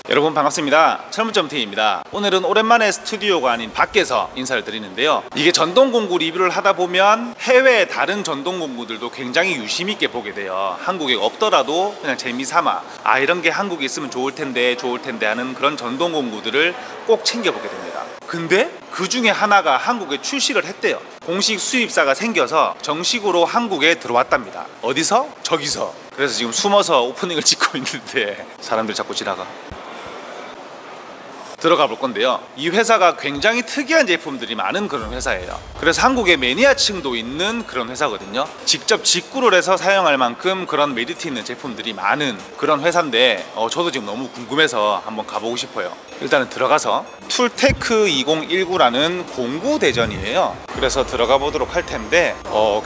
여러분 반갑습니다. 철문점TV입니다. 오늘은 오랜만에 스튜디오가 아닌 밖에서 인사를 드리는데요, 이게 전동공구 리뷰를 하다 보면 해외의 다른 전동공구들도 굉장히 유심 있게 보게 돼요. 한국에 없더라도 그냥 재미삼아 이런 게 한국에 있으면 좋을 텐데 하는 그런 전동공구들을 꼭 챙겨보게 됩니다. 근데 그 중에 하나가 한국에 출시를 했대요. 공식 수입사가 생겨서 정식으로 한국에 들어왔답니다. 어디서? 저기서. 그래서 지금 숨어서 오프닝을 찍고 있는데 사람들 자꾸 지나가. 들어가 볼 건데요, 이 회사가 굉장히 특이한 제품들이 많은 그런 회사예요. 그래서 한국의 매니아층도 있는 그런 회사거든요. 직접 직구를 해서 사용할 만큼 그런 메리트 있는 제품들이 많은 그런 회사인데 저도 지금 너무 궁금해서 한번 가보고 싶어요. 일단은 들어가서 툴테크 2019라는 공구 대전이에요. 그래서 들어가 보도록 할 텐데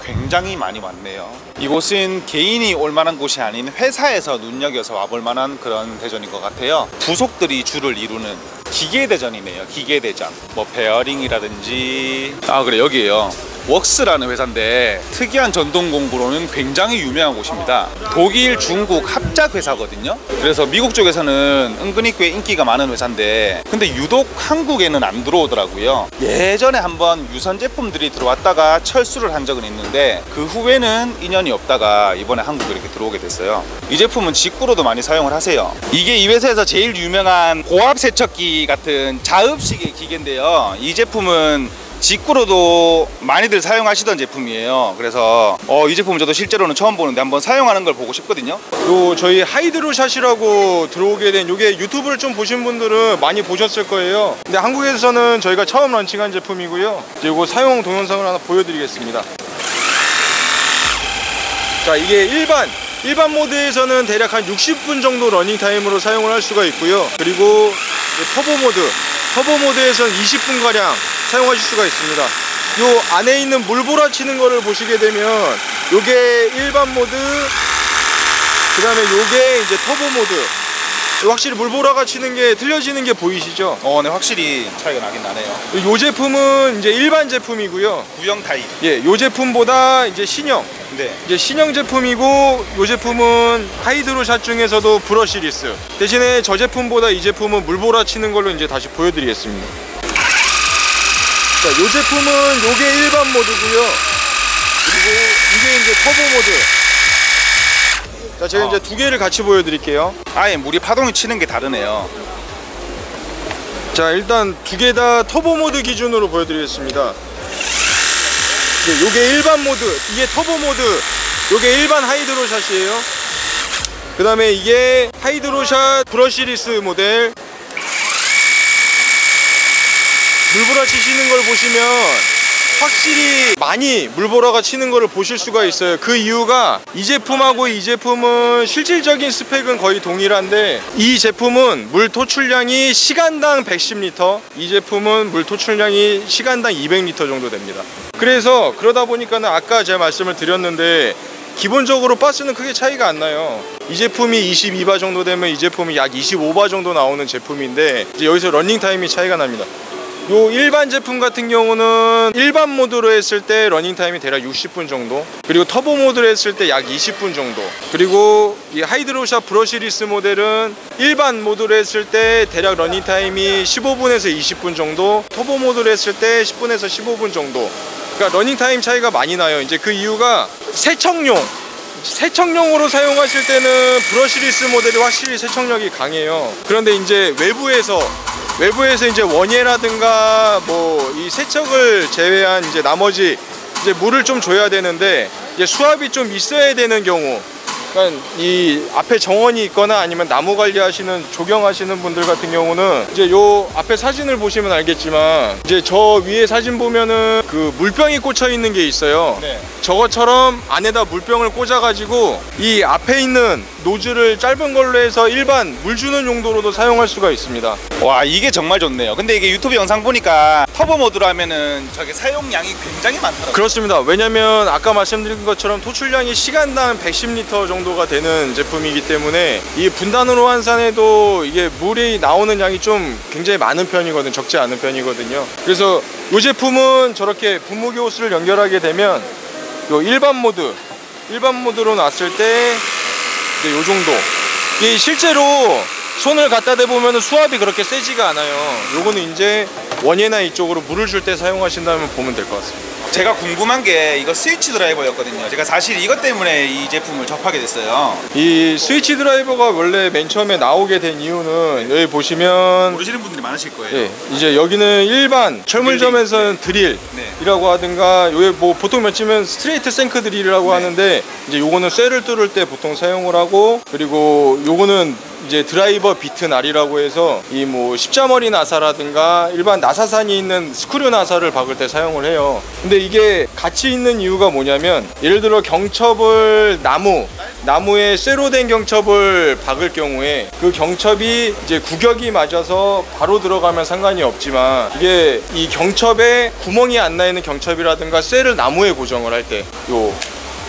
굉장히 많이 왔네요. 이곳은 개인이 올 만한 곳이 아닌 회사에서 눈여겨서 와볼 만한 그런 대전인 것 같아요. 부속들이 주를 이루는 기계대전이네요. 기계대전. 뭐 베어링이라든지 그래, 여기에요. 웍스라는 회사인데 특이한 전동공구로는 굉장히 유명한 곳입니다. 독일, 중국 합작 회사거든요. 그래서 미국 쪽에서는 은근히 꽤 인기가 많은 회사인데 근데 유독 한국에는 안 들어오더라고요. 예전에 한번 유선 제품들이 들어왔다가 철수를 한 적은 있는데 그 후에는 인연이 없다가 이번에 한국에 이렇게 들어오게 됐어요. 이 제품은 직구로도 많이 사용을 하세요. 이게 이 회사에서 제일 유명한 고압 세척기 같은 자읍식의 기계인데요, 이 제품은 직구로도 많이들 사용하시던 제품이에요. 그래서 이 제품은 저도 실제로는 처음 보는데 한번 사용하는 걸 보고 싶거든요. 저희 하이드로샷이라고 들어오게 된, 요게 유튜브를 좀 보신 분들은 많이 보셨을 거예요. 근데 한국에서는 저희가 처음 런칭한 제품이고요. 이제 이거 사용 동영상을 하나 보여드리겠습니다. 자, 이게 일반 모드에서는 대략 한 60분 정도 러닝 타임으로 사용을 할 수가 있고요. 그리고 터보 모드에서는 20분 가량 사용하실 수가 있습니다. 요 안에 있는 물보라 치는 거를 보시게 되면 요게 일반 모드, 그 다음에 요게 이제 터보 모드. 확실히 물보라가 치는 게 틀려지는 게 보이시죠? 네, 확실히 차이가 나긴 나네요. 요 제품은 이제 일반 제품이고요. 구형 타입. 예, 요 제품보다 이제 신형. 네. 이제 신형 제품이고, 요 제품은 하이드로샷 중에서도 브러시리스. 대신에 저 제품보다 이 제품은 물보라 치는 걸로 이제 다시 보여드리겠습니다. 자, 요 제품은 요게 일반 모드고요. 그리고 이게 이제 터보 모드. 자, 제가 이제 두 개를 같이 보여드릴게요. 아예 물이 파동이 치는 게 다르네요. 자, 일단 두 개 다 터보 모드 기준으로 보여드리겠습니다. 요게 일반 모드, 이게 터보 모드, 요게 일반 하이드로샷이에요. 그 다음에 이게 하이드로샷 브러시리스 모델. 물보라 치시는 걸 보시면 확실히 많이 물보라가 치는 거를 보실 수가 있어요. 그 이유가 이 제품하고 이 제품은 실질적인 스펙은 거의 동일한데, 이 제품은 물 토출량이 시간당 110리터, 이 제품은 물 토출량이 시간당 200리터 정도 됩니다. 그래서 그러다 보니까는 아까 제가 말씀을 드렸는데 기본적으로 바스는 크게 차이가 안 나요. 이 제품이 22바 정도 되면 이 제품이 약 25바 정도 나오는 제품인데, 이제 여기서 러닝 타임이 차이가 납니다. 요 일반 제품 같은 경우는 일반 모드로 했을 때 러닝 타임이 대략 60분 정도, 그리고 터보 모드로 했을 때 약 20분 정도, 그리고 이 하이드로샷 브러시리스 모델은 일반 모드로 했을 때 대략 러닝 타임이 15분에서 20분 정도, 터보 모드로 했을 때 10분에서 15분 정도. 그러니까 러닝 타임 차이가 많이 나요. 이제 그 이유가 세척용으로 사용하실 때는 브러시리스 모델이 확실히 세척력이 강해요. 그런데 이제 외부에서 이제 원예라든가 뭐 이 세척을 제외한 이제 나머지 이제 물을 좀 줘야 되는데, 이제 수압이 좀 있어야 되는 경우, 그러니까 이 앞에 정원이 있거나 아니면 나무 관리하시는, 조경하시는 분들 같은 경우는 이제 요 앞에 사진을 보시면 알겠지만, 이제 저 위에 사진 보면은 그 물병이 꽂혀 있는 게 있어요. 네. 저것처럼 안에다 물병을 꽂아 가지고 이 앞에 있는 노즐을 짧은 걸로 해서 일반 물 주는 용도로도 사용할 수가 있습니다. 와, 이게 정말 좋네요. 근데 이게 유튜브 영상 보니까 터보 모드로 하면은 저게 사용량이 굉장히 많더라고요. 그렇습니다. 왜냐면 아까 말씀드린 것처럼 토출량이 시간당 110리터 정도가 되는 제품이기 때문에 이 분단으로 환산해도 이게 물이 나오는 양이 좀 굉장히 많은 편이거든요. 적지 않은 편이거든요. 그래서 이 제품은 저렇게 분무기 호스를 연결하게 되면 요 일반 모드로 놨을 때 이제 요 정도. 이게 실제로 손을 갖다 대보면 수압이 그렇게 세지가 않아요. 요거는 이제 원예나 이쪽으로 물을 줄 때 사용하신다면 보면 될 것 같습니다. 제가 궁금한 게 이거 스위치 드라이버였거든요. 제가 사실 이것 때문에 이 제품을 접하게 됐어요. 이 스위치 드라이버가 원래 맨 처음에 나오게 된 이유는 여기 보시면 모르시는 분들이 많으실 거예요. 예, 이제 여기는 일반 철물점에서는 드릴이라고 하든가 여기 뭐 보통 몇 치면 스트레이트 생크 드릴이라고 하는데 이제 요거는 쇠를 뚫을 때 보통 사용을 하고, 그리고 요거는 이제 드라이버 비트 날이라고 해서 이 뭐 십자머리 나사라든가 일반 나사산이 있는 스크류 나사를 박을 때 사용을 해요. 근데 이게 같이 있는 이유가 뭐냐면, 예를 들어 경첩을 나무에 쇠로 된 경첩을 박을 경우에 그 경첩이 이제 구격이 맞아서 바로 들어가면 상관이 없지만, 이게 이 경첩에 구멍이 안 나 있는 경첩이라든가 쇠를 나무에 고정을 할 때 요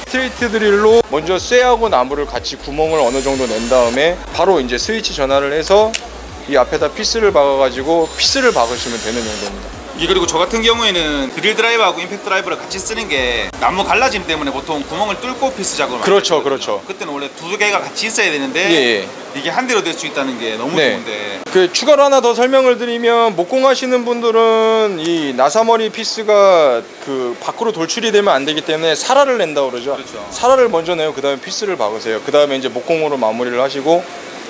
스트레이트 드릴로 먼저 쇠하고 나무를 같이 구멍을 어느 정도 낸 다음에 바로 이제 스위치 전환을 해서 이 앞에다 피스를 박아가지고 피스를 박으시면 되는 정도입니다. 이게 그리고 저 같은 경우에는 드릴 드라이버하고 임팩트 드라이버를 같이 쓰는 게 나무 갈라짐 때문에 보통 구멍을 뚫고 피스 작업을 그렇죠, 많이 그렇죠. 하거든요. 그때는 원래 두 개가 같이 있어야 되는데 예. 이게 한 대로 될 수 있다는 게 너무 네. 좋은데. 그 추가로 하나 더 설명을 드리면, 목공하시는 분들은 이 나사머리 피스가 그 밖으로 돌출이 되면 안 되기 때문에 사라를 낸다고 그러죠. 그렇죠. 사라를 먼저 내고 그 다음에 피스를 박으세요. 그 다음에 이제 목공으로 마무리를 하시고,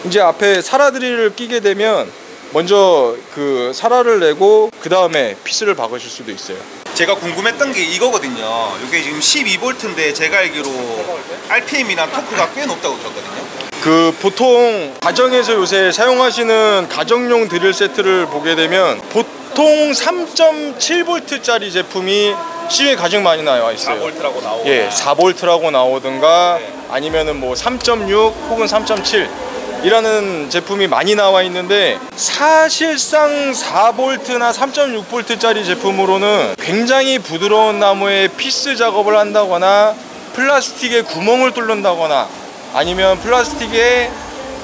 이제 앞에 사라 드릴을 끼게 되면 먼저 그 사라를 내고 그 다음에 피스를 박으실 수도 있어요. 제가 궁금했던 게 이거거든요. 이게 지금 12V인데 제가 알기로 RPM이나 토크가 꽤 높다고 들었거든요. 그 보통 가정에서 요새 사용하시는 가정용 드릴 세트를 보게 되면 보통 3.7V짜리 제품이 시중에 가장 많이 나와 있어요. 4V라고 나오고. 예, 4V라고 나오든가 아니면은 뭐 3.6 혹은 3.7 이라는 제품이 많이 나와 있는데, 사실상 4V나 3.6V짜리 제품으로는 굉장히 부드러운 나무에 피스 작업을 한다거나 플라스틱에 구멍을 뚫는다거나 아니면 플라스틱에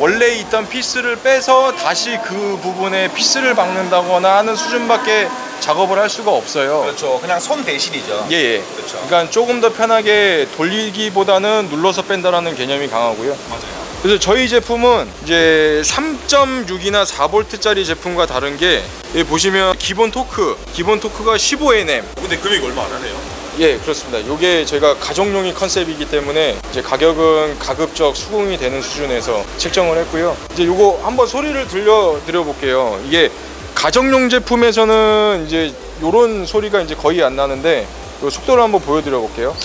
원래 있던 피스를 빼서 다시 그 부분에 피스를 박는다거나 하는 수준밖에 작업을 할 수가 없어요. 그렇죠. 그냥 손 대신이죠. 예. 그렇죠. 그러니까 조금 더 편하게 돌리기보다는 눌러서 뺀다라는 개념이 강하고요. 맞아요. 그래서 저희 제품은 이제 3.6이나 4V짜리 제품과 다른 게, 여기 보시면 기본 토크가 15Nm. 근데 금액이 얼마 안 하네요. 예, 그렇습니다. 이게 저희가 가정용이 컨셉이기 때문에 이제 가격은 가급적 수긍이 되는 수준에서 책정을 했고요. 이제 요거 한번 소리를 들려드려 볼게요. 이게 가정용 제품에서는 이제 요런 소리가 이제 거의 안 나는데, 요 속도를 한번 보여드려 볼게요.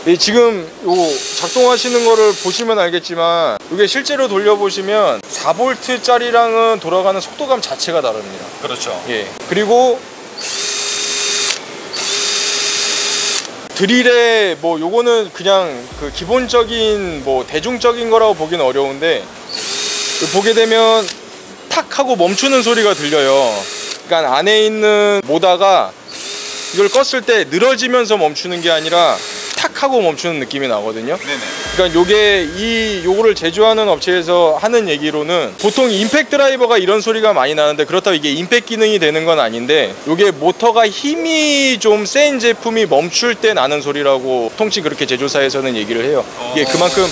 예, 지금 요 작동하시는 거를 보시면 알겠지만, 이게 실제로 돌려보시면 4V짜리랑은 돌아가는 속도감 자체가 다릅니다. 그렇죠. 예. 그리고 드릴에 뭐 요거는 그냥 그 기본적인 뭐 대중적인 거라고 보기는 어려운데, 보게 되면 탁 하고 멈추는 소리가 들려요. 그러니까 안에 있는 모다가 이걸 껐을 때 늘어지면서 멈추는 게 아니라 탁 하고 멈추는 느낌이 나거든요. 네네. 그러니까 요거를 제조하는 업체에서 하는 얘기로는, 보통 임팩트 드라이버가 이런 소리가 많이 나는데 그렇다고 이게 임팩트 기능이 되는 건 아닌데, 요게 모터가 힘이 좀 센 제품이 멈출 때 나는 소리라고 통칭 그렇게 제조사에서는 얘기를 해요. 이게 그만큼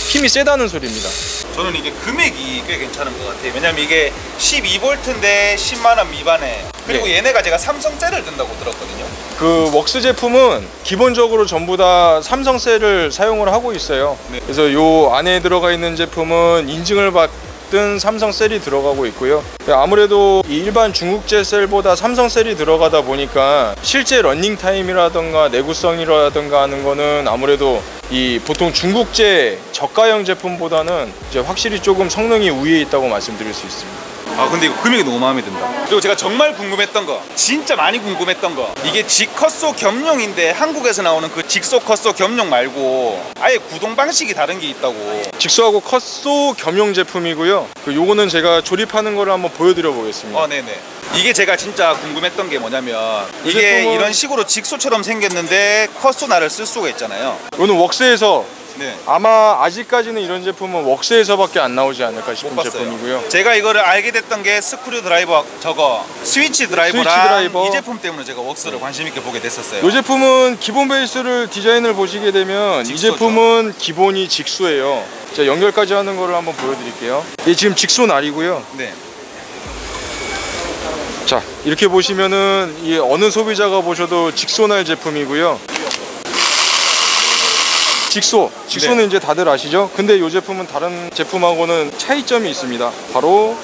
힘이 세다는 소리입니다. 저는 이게 금액이 꽤 괜찮은 것 같아요. 왜냐면 이게 12V인데 10만 원 미만에, 그리고 네. 얘네가 제가 삼성셀을 든다고 들었거든요. 그 웍스 제품은 기본적으로 전부 다 삼성셀을 사용을 하고 있어요. 네. 그래서 요 안에 들어가 있는 제품은 인증을 받은 삼성셀이 들어가고 있고요. 아무래도 이 일반 중국제 셀보다 삼성셀이 들어가다 보니까 실제 러닝 타임이라던가 내구성이라던가 하는 거는 아무래도 이 보통 중국제 저가형 제품보다는 이제 확실히 조금 성능이 우위에 있다고 말씀드릴 수 있습니다. 아 근데 이거 금액이 너무 마음에 든다. 그리고 제가 정말 궁금했던 거, 진짜 많이 궁금했던 거, 이게 직컷소 겸용인데 한국에서 나오는 그 직소 컷소 겸용 말고 아예 구동 방식이 다른 게 있다고. 직소하고 컷소 겸용 제품이고요. 요거는 제가 조립하는 거를 한번 보여드려 보겠습니다. 네네. 이게 제가 진짜 궁금했던 게 뭐냐면, 이 이게 제품은 이런 식으로 직소처럼 생겼는데 컷소 날을 쓸 수가 있잖아요. 이거는 웍스에서 네. 아마 아직까지는 이런 제품은 웍스에서밖에 안 나오지 않을까 싶은 못 봤어요. 제품이고요. 제가 이거를 알게 됐던 게 스크류 드라이버 저거 스위치 드라이버랑 스위치 드라이버. 이 제품 때문에 제가 웍스를 관심 있게 보게 됐었어요. 이 제품은 기본 베이스를 디자인을 보시게 되면 직소죠. 이 제품은 기본이 직소예요. 자, 연결까지 하는 거를 한번 보여드릴게요. 이 지금 직소 날이고요. 네. 자, 이렇게 보시면은 이 어느 소비자가 보셔도 직소날 제품이고요. 직소는 네. 이제 다들 아시죠? 근데 이 제품은 다른 제품하고는 차이점이 있습니다. 바로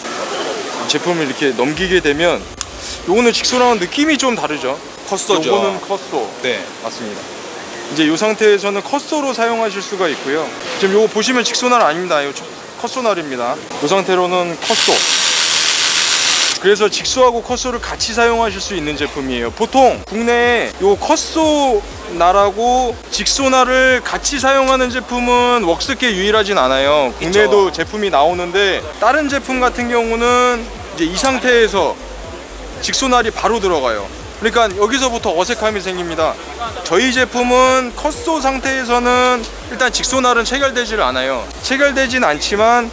제품을 이렇게 넘기게 되면 요거는 직소랑은 느낌이 좀 다르죠. 컷소죠. 요거는 컷소. 네. 맞습니다. 이제 이 상태에서는 컷소로 사용하실 수가 있고요. 지금 요거 보시면 직소날 아닙니다. 요 컷소날입니다. 이 상태로는 컷소. 그래서 직소하고 컷소를 같이 사용하실 수 있는 제품이에요. 보통 국내에 요 컷소 날하고 직소 날을 같이 사용하는 제품은 웍스계 유일하진 않아요. 국내에도 있죠. 제품이 나오는데 다른 제품 같은 경우는 이제 이 상태에서 직소 날이 바로 들어가요. 그러니까 여기서부터 어색함이 생깁니다. 저희 제품은 컷소 상태에서는 일단 직소 날은 체결되질 않아요. 체결되진 않지만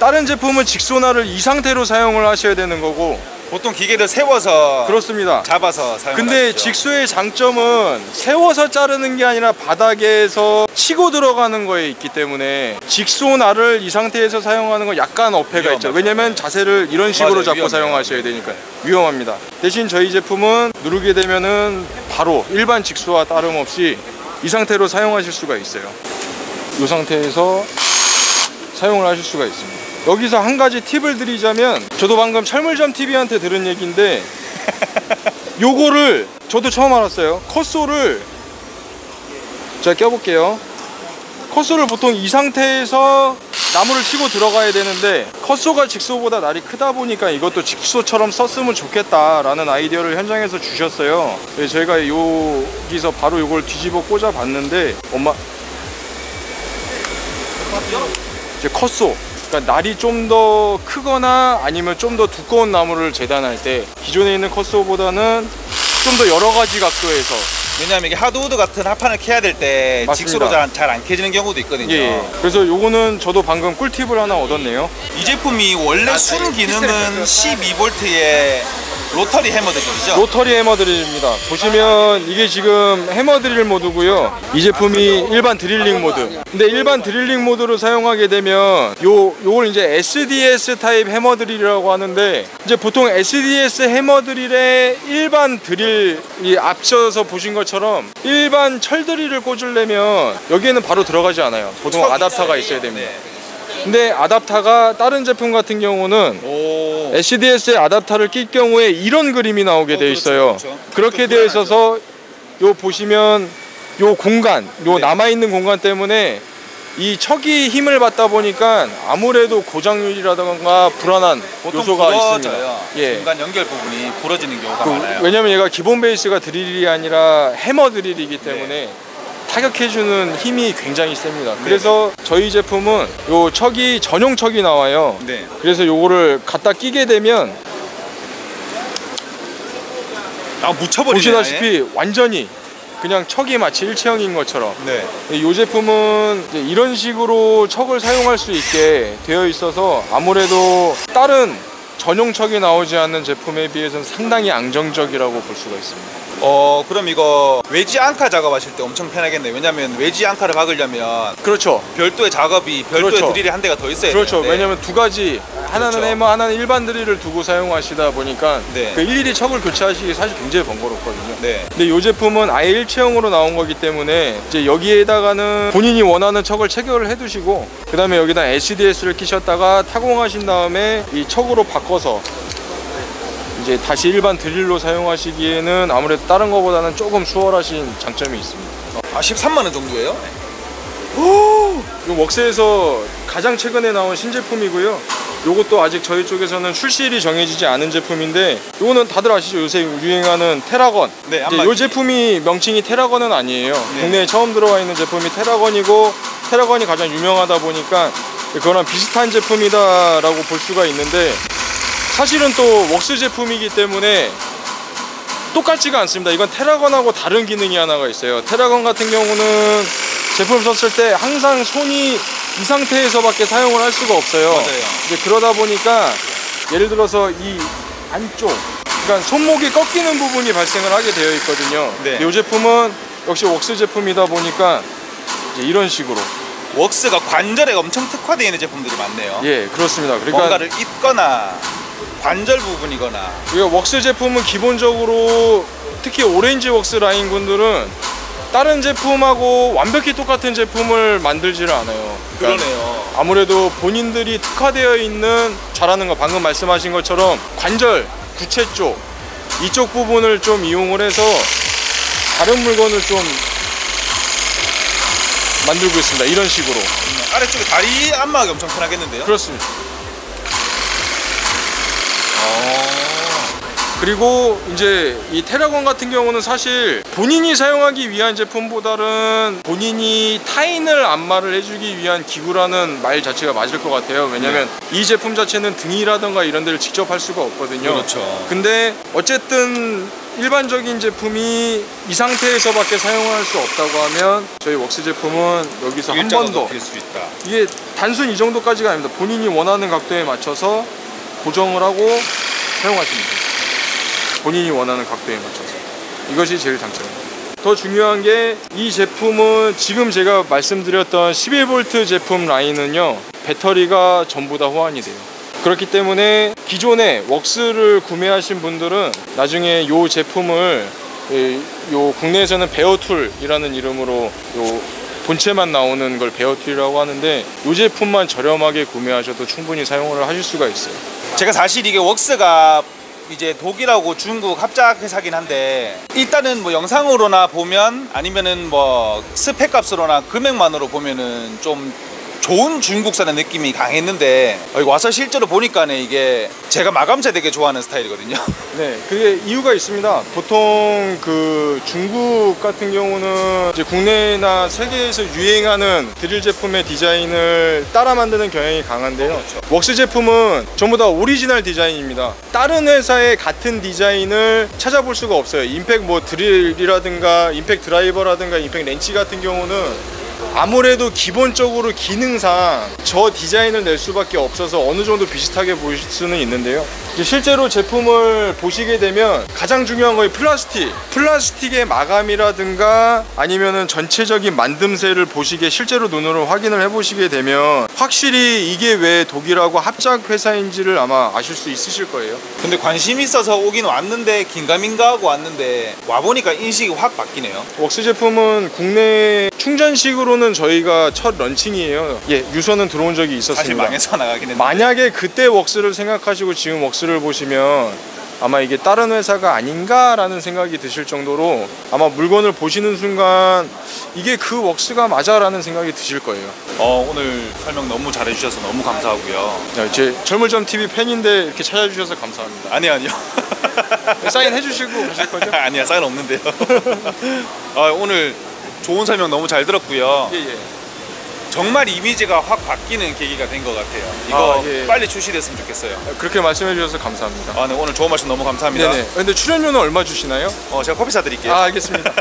다른 제품은 직소날을 이 상태로 사용을 하셔야 되는 거고 보통 기계를 세워서 그렇습니다. 잡아서 사용하죠. 근데 직소의 장점은 세워서 자르는 게 아니라 바닥에서 치고 들어가는 거에 있기 때문에 직소날을 이 상태에서 사용하는 건 약간 어폐가 있죠. 왜냐면 자세를 이런 식으로 맞아요, 잡고 위험해요. 사용하셔야 되니까 위험합니다. 대신 저희 제품은 누르게 되면은 바로 일반 직소와 다름없이 이 상태로 사용하실 수가 있어요. 이 상태에서 사용을 하실 수가 있습니다. 여기서 한 가지 팁을 드리자면 저도 방금 철물점 TV한테 들은 얘기인데 요거를 저도 처음 알았어요. 컷소를 제가 껴볼게요. 컷소를 보통 이 상태에서 나무를 치고 들어가야 되는데 컷소가 직소보다 날이 크다 보니까 이것도 직소처럼 썼으면 좋겠다라는 아이디어를 현장에서 주셨어요. 그래서 저희가 여기서 바로 요걸 뒤집어 꽂아 봤는데 이제 컷소, 그러니까 날이 좀 더 크거나 아니면 좀 더 두꺼운 나무를 재단할 때 기존에 있는 컷소보다는 좀 더 여러 가지 각도에서 왜냐하면 이게 하드우드 같은 합판을 캐야 될 때 맞습니다. 직소로 잘 안 캐지는 경우도 있거든요. 예. 그래서 요거는 저도 방금 꿀팁을 하나 얻었네요. 이 제품이 원래 순 기능은 12V의 로터리 해머드릴이죠. 로터리 해머드릴입니다. 보시면 이게 지금 해머드릴 모드고요. 이 제품이 일반 드릴링 모드. 근데 일반 드릴링 모드로 사용하게 되면 요걸 이제 SDS 타입 해머드릴이라고 하는데 이제 보통 SDS 해머드릴의 일반 드릴이 앞서서 보신 것처럼 일반 철 드릴을 꽂으려면 여기에는 바로 들어가지 않아요. 보통 아답터가 있어야 됩니다. 근데 아답터가 다른 제품 같은 경우는 SDS에 아답터를 낄 경우에 이런 그림이 나오게 돼 있어요. 그렇죠. 그렇게 되어 있어서 요 보시면 요 공간, 요 네. 남아있는 공간 때문에 이 척이 힘을 받다 보니까 아무래도 고장률이라던가 불안한 요소가 있습니다. 예. 중간 연결 부분이 부러지는 경우가 많아요. 왜냐면 얘가 기본 베이스가 드릴이 아니라 해머 드릴이기 때문에 타격해주는 힘이 굉장히 셉니다. 그래서 저희 제품은 요 척이 전용 척이 나와요. 네. 그래서 요거를 갖다 끼게 되면 묻혀버리네. 보시다시피 완전히 그냥 척이 마치 일체형인 것처럼. 네. 이 제품은 이제 이런 식으로 척을 사용할 수 있게 되어 있어서 아무래도 다른 전용 척이 나오지 않는 제품에 비해서는 상당히 안정적이라고 볼 수가 있습니다. 그럼 이거 외지 앙카 작업하실 때 엄청 편하겠네요. 왜냐면 외지 앙카를 박으려면 그렇죠. 별도의 작업이 별도의 그렇죠. 드릴이 한 대가 더 있어야 그렇죠. 되는데. 왜냐면 두 가지, 하나는 그렇죠. 해머, 하나는 일반 드릴을 두고 사용하시다 보니까 네. 그 일일이 척을 교체하시기 사실 굉장히 번거롭거든요. 네. 근데 이 제품은 아예 일체형으로 나온 거기 때문에 이제 여기에다가는 본인이 원하는 척을 체결을 해두시고 그 다음에 여기다 SDS를 끼셨다가 타공하신 다음에 이 척으로 바꿔서 이제 다시 일반 드릴로 사용하시기에는 아무래도 다른 거보다는 조금 수월하신 장점이 있습니다. 13만 원 정도예요? 이 웍스에서 가장 최근에 나온 신제품이고요. 요것도 아직 저희 쪽에서는 출시일이 정해지지 않은 제품인데 요거는 다들 아시죠? 요새 유행하는 테라건. 네, 이제 요 제품이 명칭이 테라건은 아니에요. 네. 국내에 처음 들어와 있는 제품이 테라건이고 테라건이 가장 유명하다 보니까 그거랑 비슷한 제품이다라고 볼 수가 있는데 사실은 또 웍스 제품이기 때문에 똑같지가 않습니다. 이건 테라건하고 다른 기능이 하나가 있어요. 테라건 같은 경우는 제품을 썼을 때 항상 손이 이 상태에서밖에 사용을 할 수가 없어요. 맞아요. 이제 그러다 보니까 예를 들어서 이 안쪽, 그러니까 손목이 꺾이는 부분이 발생을 하게 되어 있거든요. 네. 이 제품은 역시 웍스 제품이다 보니까 이제 이런 식으로. 웍스가 관절에 엄청 특화되어 있는 제품들이 많네요. 예, 그렇습니다. 그러니까 뭔가를 입거나 관절 부분이거나. 우리가 웍스 제품은 기본적으로 특히 오렌지 웍스 라인 분들은 다른 제품하고 완벽히 똑같은 제품을 만들지를 않아요. 그러니까 그러네요. 아무래도 본인들이 특화되어 있는, 잘하는 거 방금 말씀하신 것처럼 관절, 구체 쪽 이쪽 부분을 좀 이용을 해서 다른 물건을 좀 만들고 있습니다. 이런 식으로. 아래쪽에 다리 안마하기 엄청 편하겠는데요? 그렇습니다. 그리고 이제 이 테라곤 같은 경우는 사실 본인이 사용하기 위한 제품보다는 본인이 타인을 안마를 해주기 위한 기구라는 말 자체가 맞을 것 같아요. 왜냐면 이 제품 자체는 등이라던가 이런 데를 직접 할 수가 없거든요. 그렇죠. 근데 어쨌든 일반적인 제품이 이 상태에서밖에 사용할 수 없다고 하면 저희 웍스 제품은 여기서 한 번 더, 수 있다. 이게 단순 이 정도까지가 아닙니다. 본인이 원하는 각도에 맞춰서 고정을 하고 사용하십니다. 본인이 원하는 각도에 맞춰서. 이것이 제일 장점입니다. 더 중요한 게 이 제품은 지금 제가 말씀드렸던 11V 제품 라인은요, 배터리가 전부 다 호환이 돼요. 그렇기 때문에 기존에 웍스를 구매하신 분들은 나중에 이 제품을 요 국내에서는 베어툴이라는 이름으로 요 본체만 나오는 걸 베어툴이라고 하는데, 이 제품만 저렴하게 구매하셔도 충분히 사용을 하실 수가 있어요. 제가 사실 이게 웍스가 이제 독일하고 중국 합작 회사긴 한데, 일단은 뭐 영상으로나 보면 아니면은 뭐 스펙 값으로나 금액만으로 보면은 좀 좋은 중국산의 느낌이 강했는데, 여기 와서 실제로 보니까는 이게 제가 마감재 되게 좋아하는 스타일이거든요. 네, 그게 이유가 있습니다. 보통 그 중국 같은 경우는 이제 국내나 세계에서 유행하는 드릴 제품의 디자인을 따라 만드는 경향이 강한데요. 그렇죠. 웍스 제품은 전부 다 오리지널 디자인입니다. 다른 회사의 같은 디자인을 찾아볼 수가 없어요. 임팩 뭐 드릴이라든가 임팩 드라이버라든가 임팩 렌치 같은 경우는 아무래도 기본적으로 기능상 저 디자인을 낼 수밖에 없어서 어느 정도 비슷하게 보일 수는 있는데요. 이제 실제로 제품을 보시게 되면 가장 중요한 건 플라스틱의 마감이라든가 아니면은 전체적인 만듦새를 보시게, 실제로 눈으로 확인을 해보시게 되면 확실히 이게 왜 독일하고 합작 회사인지를 아마 아실 수 있으실 거예요. 근데 관심이 있어서 오긴 왔는데, 긴가민가 하고 왔는데 와보니까 인식이 확 바뀌네요. 웍스 제품은 국내 충전식으로는 저희가 첫 런칭이에요. 예, 유선은 들어온 적이 있었습니다. 사실 망해서 나가긴 했는데, 만약에 그때 웍스를 생각하시고 지금 웍스를 보시면 아마 이게 다른 회사가 아닌가라는 생각이 드실 정도로, 아마 물건을 보시는 순간 이게 그 웍스가 맞아라는 생각이 드실 거예요. 오늘 설명 너무 잘해주셔서 너무 감사하고요. 제 철물점 TV 팬인데 이렇게 찾아주셔서 감사합니다. 아니요. 사인 해주시고 가실 거죠? 아니야, 사인 없는데요. 오늘 좋은 설명 너무 잘 들었고요. 예. 정말 이미지가 확 바뀌는 계기가 된 것 같아요. 이거 예. 빨리 출시됐으면 좋겠어요. 그렇게 말씀해 주셔서 감사합니다. 네, 오늘 좋은 말씀 너무 감사합니다. 네네. 근데 출연료는 얼마 주시나요? 제가 커피 사드릴게요. 알겠습니다.